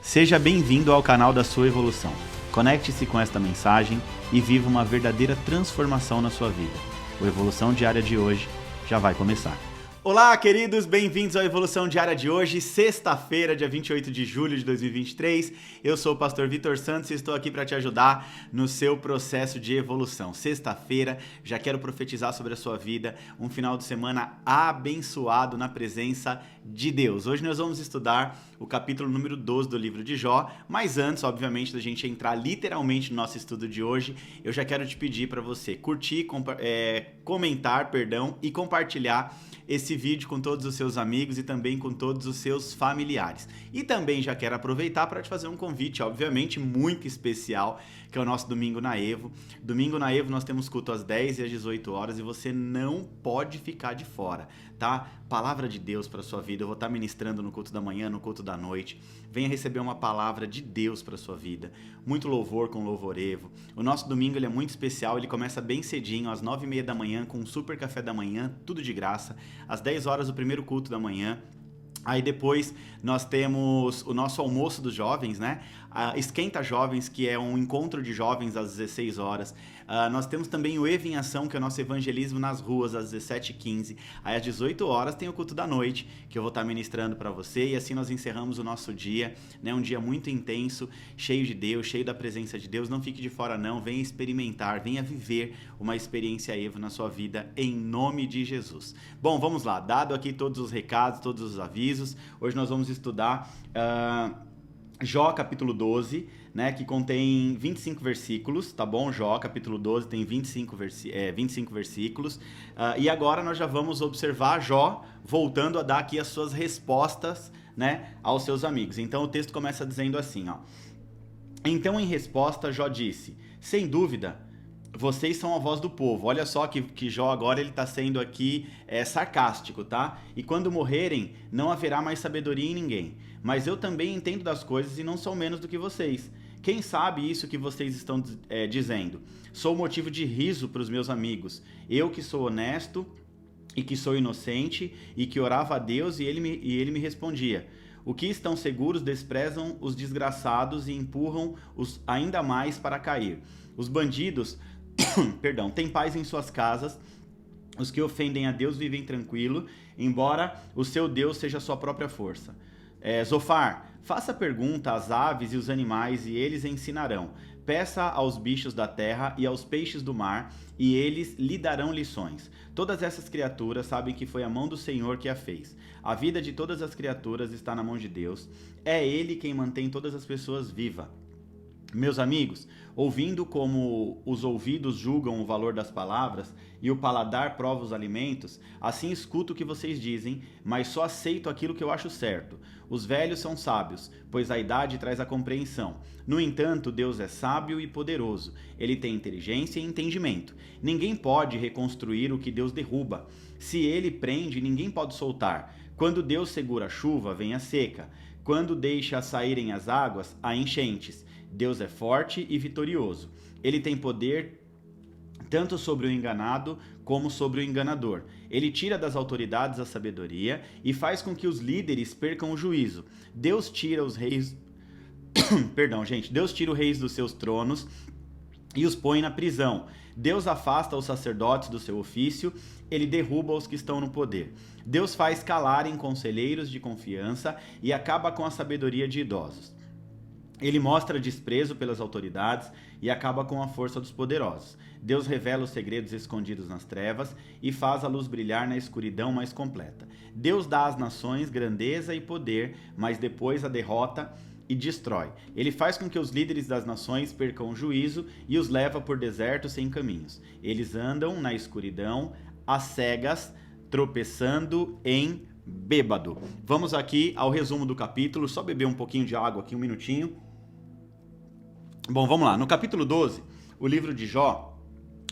Seja bem-vindo ao canal da sua evolução. Conecte-se com esta mensagem e viva uma verdadeira transformação na sua vida. O Evolução Diária de hoje já vai começar. Olá, queridos, bem-vindos ao Evolução Diária de hoje, sexta-feira, dia 28 de julho de 2023. Eu sou o pastor Vitor Santos e estou aqui para te ajudar no seu processo de evolução. Sexta-feira, já quero profetizar sobre a sua vida, um final de semana abençoado na presença de Deus. Hoje nós vamos estudar o capítulo número 12 do livro de Jó, mas antes, obviamente, da gente entrar literalmente no nosso estudo de hoje, eu já quero te pedir para você curtir, comentar e compartilhar esse vídeo com todos os seus amigos e também com todos os seus familiares. E também já quero aproveitar para te fazer um convite, obviamente, muito especial, que é o nosso Domingo na Evo. Domingo na Evo nós temos culto às 10 e às 18 horas e você não pode ficar de fora, tá? Palavra de Deus para sua vida. Eu vou estar ministrando no culto da manhã, no culto da noite. Venha receber uma palavra de Deus para sua vida. Muito louvor com Louvor Evo. O nosso domingo ele é muito especial, ele começa bem cedinho, às 9h30 da manhã, com um super café da manhã, tudo de graça. Às 10 horas o primeiro culto da manhã. Aí depois nós temos o nosso almoço dos jovens, né? Esquenta Jovens, que é um encontro de jovens às 16 horas. Nós temos também o Evo em Ação, que é o nosso evangelismo nas ruas, às 17h15. Aí às 18 horas tem o culto da noite, que eu vou estar ministrando para você. E assim nós encerramos o nosso dia, né? Um dia muito intenso, cheio de Deus, cheio da presença de Deus. Não fique de fora não, venha experimentar, venha viver uma experiência Evo na sua vida, em nome de Jesus. Bom, vamos lá. Dado aqui todos os recados, todos os avisos, hoje nós vamos estudar Jó capítulo 12, né, que contém 25 versículos, tá bom? Jó capítulo 12 tem 25 versículos, e agora nós já vamos observar Jó voltando a dar aqui as suas respostas, né, aos seus amigos. Então o texto começa dizendo assim, ó: Então em resposta Jó disse, sem dúvida, vocês são a voz do povo. Olha só que Jó agora ele está sendo aqui sarcástico, tá? E quando morrerem, não haverá mais sabedoria em ninguém. Mas eu também entendo das coisas e não sou menos do que vocês. Quem sabe isso que vocês estão dizendo? Sou motivo de riso para os meus amigos. Eu que sou honesto e que sou inocente e que orava a Deus e ele me respondia. O que estão seguros desprezam os desgraçados e empurram-os ainda mais para cair. Os bandidos têm paz em suas casas, os que ofendem a Deus vivem tranquilo, embora o seu Deus seja a sua própria força. Zofar, faça pergunta às aves e os animais e eles ensinarão. Peça aos bichos da terra e aos peixes do mar e eles lhe darão lições. Todas essas criaturas sabem que foi a mão do Senhor que a fez. A vida de todas as criaturas está na mão de Deus. É Ele quem mantém todas as pessoas vivas. Meus amigos, ouvindo como os ouvidos julgam o valor das palavras e o paladar prova os alimentos, assim escuto o que vocês dizem, mas só aceito aquilo que eu acho certo. Os velhos são sábios, pois a idade traz a compreensão. No entanto, Deus é sábio e poderoso. Ele tem inteligência e entendimento. Ninguém pode reconstruir o que Deus derruba. Se ele prende, ninguém pode soltar. Quando Deus segura a chuva, vem a seca. Quando deixa saírem as águas, há enchentes. Deus é forte e vitorioso. Ele tem poder tanto sobre o enganado como sobre o enganador. Ele tira das autoridades a sabedoria e faz com que os líderes percam o juízo. Deus tira os reis... Deus tira os reis dos seus tronos e os põe na prisão. Deus afasta os sacerdotes do seu ofício, ele derruba os que estão no poder. Deus faz calarem conselheiros de confiança e acaba com a sabedoria de idosos. Ele mostra desprezo pelas autoridades e acaba com a força dos poderosos. Deus revela os segredos escondidos nas trevas e faz a luz brilhar na escuridão mais completa. Deus dá às nações grandeza e poder, mas depois a derrota e destrói. Ele faz com que os líderes das nações percam o juízo e os leva por desertos sem caminhos. Eles andam na escuridão, às cegas, tropeçando em bêbado. Vamos aqui ao resumo do capítulo, só beber um pouquinho de água aqui, um minutinho. Bom, vamos lá. No capítulo 12, o livro de Jó,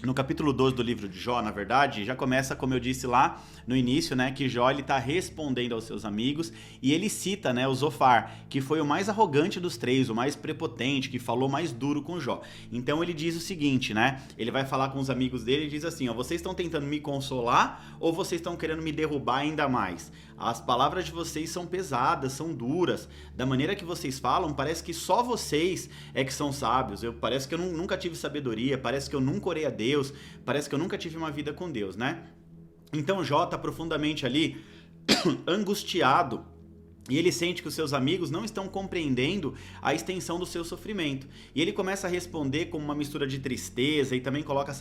No capítulo 12 do livro de Jó, na verdade, já começa, como eu disse lá no início, né, que Jó está respondendo aos seus amigos e ele cita, né, o Zofar, que foi o mais arrogante dos três, o mais prepotente, que falou mais duro com Jó. Então ele diz o seguinte, né, ele vai falar com os amigos dele e diz assim, ó, vocês estão tentando me consolar ou vocês estão querendo me derrubar ainda mais? As palavras de vocês são pesadas, são duras, da maneira que vocês falam, parece que só vocês é que são sábios, parece que eu nunca tive sabedoria, parece que eu nunca orei a Deus, parece que eu nunca tive uma vida com Deus, né? Então Jó está profundamente ali angustiado e ele sente que os seus amigos não estão compreendendo a extensão do seu sofrimento. E ele começa a responder com uma mistura de tristeza e também coloca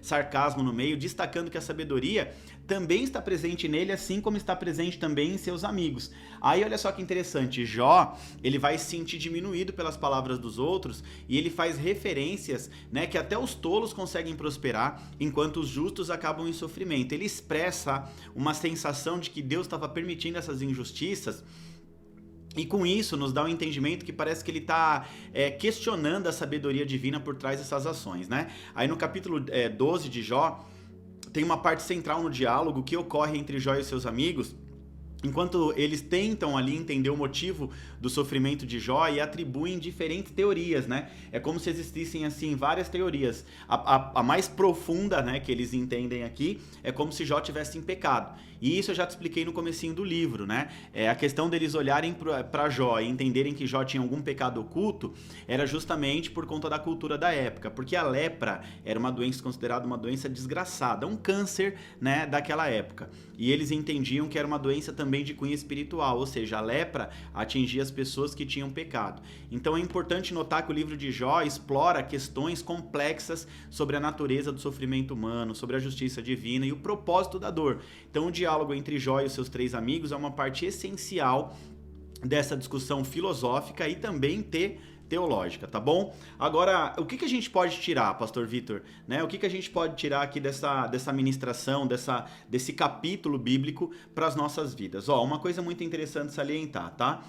sarcasmo no meio, destacando que a sabedoria também está presente nele, assim como está presente também em seus amigos. Aí olha só que interessante, Jó, ele vai se sentir diminuído pelas palavras dos outros e ele faz referências, né, que até os tolos conseguem prosperar, enquanto os justos acabam em sofrimento. Ele expressa uma sensação de que Deus estava permitindo essas injustiças. E com isso nos dá um entendimento que parece que ele está questionando a sabedoria divina por trás dessas ações, né? Aí no capítulo 12 de Jó, tem uma parte central no diálogo que ocorre entre Jó e seus amigos, enquanto eles tentam ali entender o motivo do sofrimento de Jó e atribuem diferentes teorias, né? É como se existissem, assim, várias teorias. A mais profunda, né, que eles entendem aqui, é como se Jó tivesse em pecado. E isso eu já te expliquei no comecinho do livro, né? A questão deles olharem para Jó e entenderem que Jó tinha algum pecado oculto era justamente por conta da cultura da época, porque a lepra era uma doença considerada uma doença desgraçada, um câncer, né, daquela época. E eles entendiam que era uma doença também de cunho espiritual, ou seja, a lepra atingia as pessoas que tinham pecado. Então é importante notar que o livro de Jó explora questões complexas sobre a natureza do sofrimento humano, sobre a justiça divina e o propósito da dor. Então o diálogo entre Jó e os seus três amigos é uma parte essencial dessa discussão filosófica e também teológica, tá bom? Agora, o que a gente pode tirar, Pastor Vitor? Né? O que a gente pode tirar aqui dessa ministração, desse capítulo bíblico para as nossas vidas? Ó, uma coisa muito interessante salientar, tá?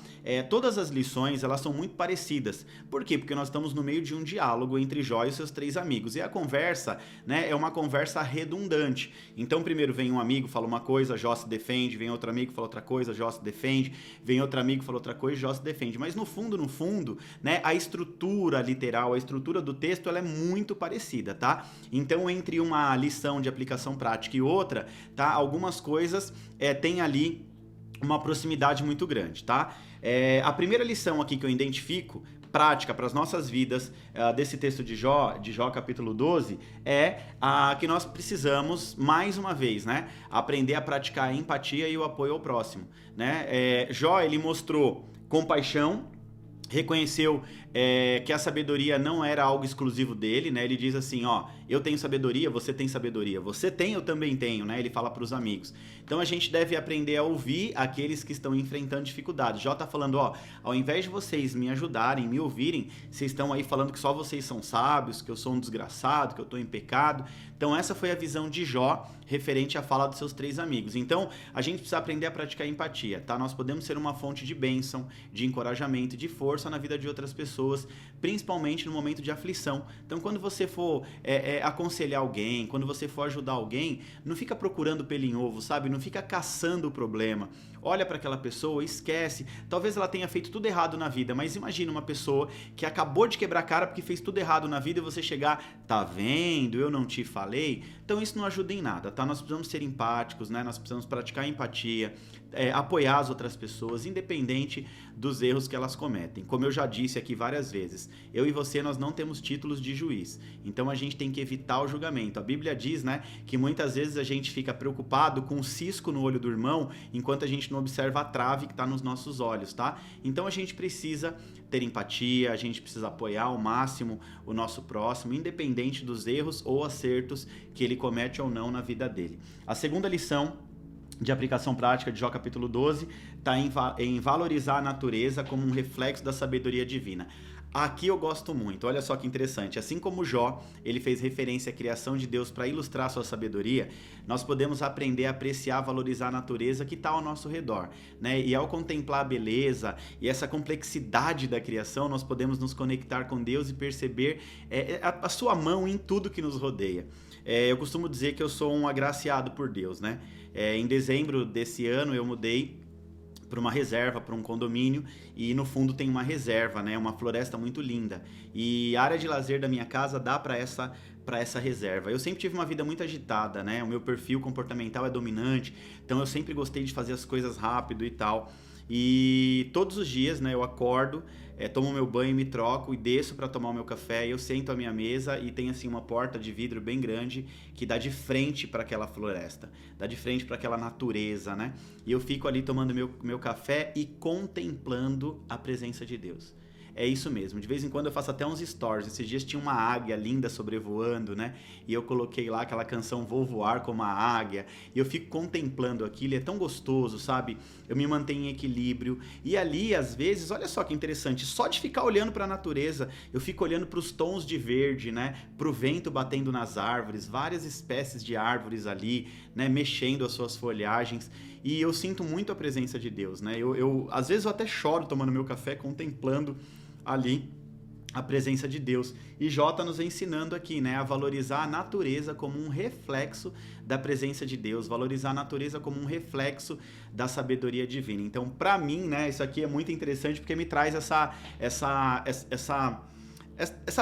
Todas as lições, elas são muito parecidas. Por quê? Porque nós estamos no meio de um diálogo entre Jó e os seus três amigos. E a conversa, né, é uma conversa redundante. Então, primeiro vem um amigo, fala uma coisa, Jó se defende, vem outro amigo, fala outra coisa, Jó se defende, vem outro amigo, fala outra coisa, Jó se defende. Mas no fundo, né, a estrutura literal, a estrutura do texto, ela é muito parecida, tá? Então, entre uma lição de aplicação prática e outra, tá? Algumas coisas tem ali uma proximidade muito grande, tá? A primeira lição aqui que eu identifico, prática para as nossas vidas, desse texto de Jó capítulo 12, é que nós precisamos, mais uma vez, né, aprender a praticar a empatia e o apoio ao próximo, né? Jó, ele mostrou compaixão, reconheceu que a sabedoria não era algo exclusivo dele, né? Ele diz assim, ó, eu tenho sabedoria, você tem sabedoria, você tem, eu também tenho, né? Ele fala para os amigos. Então a gente deve aprender a ouvir aqueles que estão enfrentando dificuldades. Jó tá falando, ó, ao invés de vocês me ajudarem, me ouvirem, vocês estão aí falando que só vocês são sábios, que eu sou um desgraçado, que eu tô em pecado. Então essa foi a visão de Jó referente à fala dos seus três amigos. Então a gente precisa aprender a praticar empatia, tá? Nós podemos ser uma fonte de bênção, de encorajamento, de força na vida de outras pessoas, principalmente no momento de aflição. Então quando você for aconselhar alguém, quando você for ajudar alguém, não fica procurando pelo em ovo, sabe? Não fica caçando o problema. Olha para aquela pessoa, esquece. Talvez ela tenha feito tudo errado na vida, mas imagina uma pessoa que acabou de quebrar a cara porque fez tudo errado na vida e você chegar, tá vendo? Eu não te falei. Então isso não ajuda em nada, tá? Nós precisamos ser empáticos, né? Nós precisamos praticar empatia, apoiar as outras pessoas, independente dos erros que elas cometem. Como eu já disse aqui várias vezes, eu e você, nós não temos títulos de juiz. Então a gente tem que evitar o julgamento. A Bíblia diz, né, que muitas vezes a gente fica preocupado com um cisco no olho do irmão, enquanto a gente não observa a trave que está nos nossos olhos, tá? Então a gente precisa ter empatia, a gente precisa apoiar ao máximo o nosso próximo, independente dos erros ou acertos que ele comete ou não na vida dele. A segunda lição de aplicação prática de Jó capítulo 12 está em valorizar a natureza como um reflexo da sabedoria divina. Aqui eu gosto muito, olha só que interessante. Assim como Jó, ele fez referência à criação de Deus para ilustrar sua sabedoria, nós podemos aprender a apreciar, valorizar a natureza que está ao nosso redor, né? E ao contemplar a beleza e essa complexidade da criação, nós podemos nos conectar com Deus e perceber a sua mão em tudo que nos rodeia. Eu costumo dizer que eu sou um agraciado por Deus, né? Em dezembro desse ano eu mudei para uma reserva, para um condomínio, e no fundo tem uma reserva, né? Uma floresta muito linda. E a área de lazer da minha casa dá para essa reserva. Eu sempre tive uma vida muito agitada, né? O meu perfil comportamental é dominante, então eu sempre gostei de fazer as coisas rápido e tal. E todos os dias, né, eu acordo, tomo meu banho, me troco e desço para tomar o meu café. Eu sento à minha mesa e tem assim uma porta de vidro bem grande que dá de frente para aquela floresta, dá de frente para aquela natureza, né? E eu fico ali tomando meu café e contemplando a presença de Deus. É isso mesmo, de vez em quando eu faço até uns stories. Esses dias tinha uma águia linda sobrevoando, né? E eu coloquei lá aquela canção Vou Voar Como a Águia. E eu fico contemplando aquilo, é tão gostoso, sabe? Eu me mantenho em equilíbrio. E ali, às vezes, olha só que interessante, só de ficar olhando para a natureza, eu fico olhando para os tons de verde, né? Pro vento batendo nas árvores, várias espécies de árvores ali, né? Mexendo as suas folhagens. E eu sinto muito a presença de Deus, né? Às vezes eu até choro tomando meu café, contemplando ali a presença de Deus. E Jó está nos ensinando aqui, né, a valorizar a natureza como um reflexo da presença de Deus, valorizar a natureza como um reflexo da sabedoria divina. Então, para mim, né, isso aqui é muito interessante porque me traz essa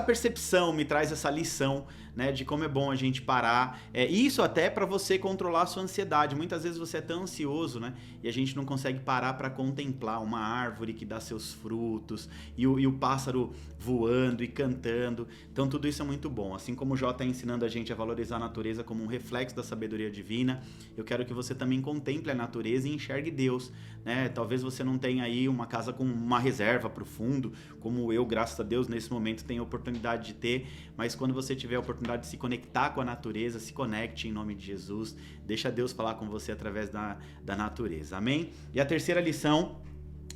percepção, me traz essa lição, né, de como é bom a gente parar. Isso até para você controlar a sua ansiedade. Muitas vezes você é tão ansioso, né, e a gente não consegue parar para contemplar uma árvore que dá seus frutos e o pássaro voando e cantando. Então tudo isso é muito bom. Assim como o Jó está ensinando a gente a valorizar a natureza como um reflexo da sabedoria divina, eu quero que você também contemple a natureza e enxergue Deus, né? Talvez você não tenha aí uma casa com uma reserva para o fundo, como eu, graças a Deus, nesse momento tenho a oportunidade de ter, mas quando você tiver a oportunidade de se conectar com a natureza, se conecte em nome de Jesus, deixa Deus falar com você através da natureza, amém? E a terceira lição,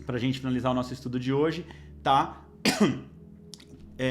para a gente finalizar o nosso estudo de hoje, tá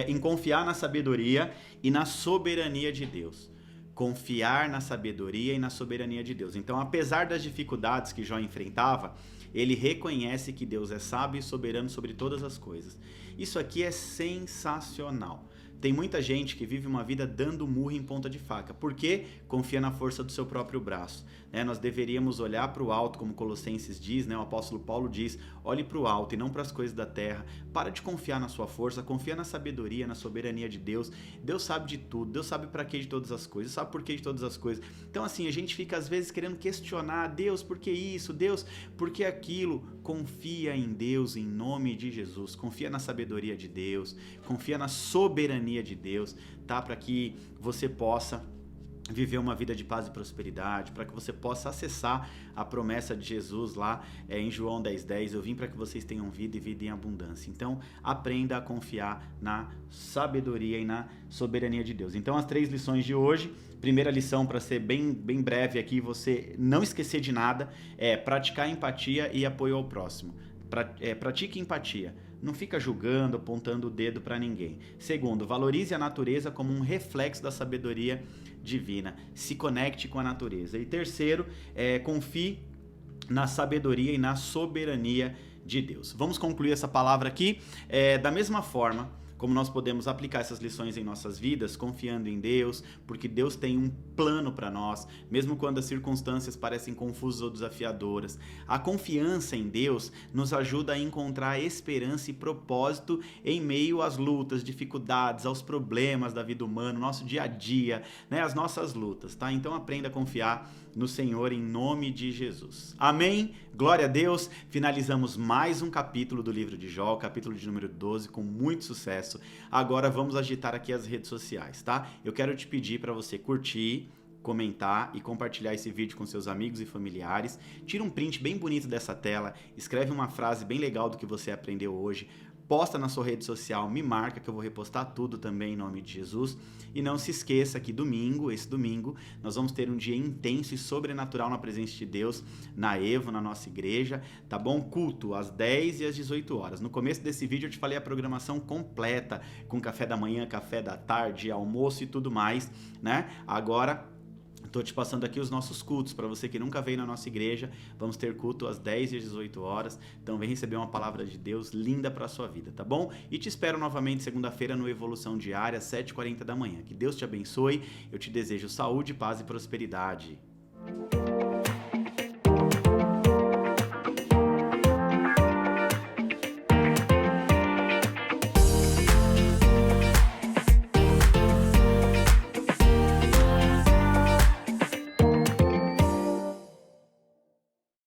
em confiar na sabedoria e na soberania de Deus. Confiar na sabedoria e na soberania de Deus. Então, apesar das dificuldades que Jó enfrentava, ele reconhece que Deus é sábio e soberano sobre todas as coisas. Isso aqui é sensacional. Tem muita gente que vive uma vida dando murro em ponta de faca, porque confia na força do seu próprio braço, né? Nós deveríamos olhar para o alto, como Colossenses diz, né? O apóstolo Paulo diz, olhe para o alto e não para as coisas da terra. Para de confiar na sua força, confia na sabedoria, na soberania de Deus. Deus sabe de tudo, Deus sabe para que de todas as coisas, sabe por que de todas as coisas. Então assim, a gente fica às vezes querendo questionar, Deus, por que isso? Deus, por que aquilo? Confia em Deus em nome de Jesus, confia na sabedoria de Deus, confia na soberania de Deus, tá? Para que você possa viver uma vida de paz e prosperidade, para que você possa acessar a promessa de Jesus lá em João 10:10, eu vim para que vocês tenham vida e vida em abundância. Então, aprenda a confiar na sabedoria e na soberania de Deus. Então, as 3 lições de hoje, primeira lição, para ser bem breve aqui, você não esquecer de nada, é praticar empatia e apoio ao próximo. Pratique empatia. Não fica julgando, apontando o dedo para ninguém. Segundo, valorize a natureza como um reflexo da sabedoria divina. Se conecte com a natureza. E terceiro, confie na sabedoria e na soberania de Deus. Vamos concluir essa palavra aqui. Da mesma forma como nós podemos aplicar essas lições em nossas vidas, confiando em Deus, porque Deus tem um plano para nós, mesmo quando as circunstâncias parecem confusas ou desafiadoras. A confiança em Deus nos ajuda a encontrar esperança e propósito em meio às lutas, dificuldades, aos problemas da vida humana, nosso dia a dia, né, as nossas lutas, tá? Então aprenda a confiar no Senhor em nome de Jesus. Amém? Glória a Deus. Finalizamos mais um capítulo do livro de Jó, o capítulo de número 12, com muito sucesso. Agora vamos agitar aqui as redes sociais, tá? Eu quero te pedir para você curtir, comentar e compartilhar esse vídeo com seus amigos e familiares. Tira um print bem bonito dessa tela, escreve uma frase bem legal do que você aprendeu hoje, posta na sua rede social, me marca que eu vou repostar tudo também em nome de Jesus. E não se esqueça que esse domingo, nós vamos ter um dia intenso e sobrenatural na presença de Deus, na Evo, na nossa igreja, tá bom? Culto às 10 e às 18 horas. No começo desse vídeo eu te falei a programação completa, com café da manhã, café da tarde, almoço e tudo mais, né? Agora estou te passando aqui os nossos cultos, para você que nunca veio na nossa igreja. Vamos ter culto às 10 e às 18 horas, então vem receber uma palavra de Deus linda para a sua vida, tá bom? E te espero novamente segunda-feira no Evolução Diária, às 7h40 da manhã. Que Deus te abençoe, eu te desejo saúde, paz e prosperidade.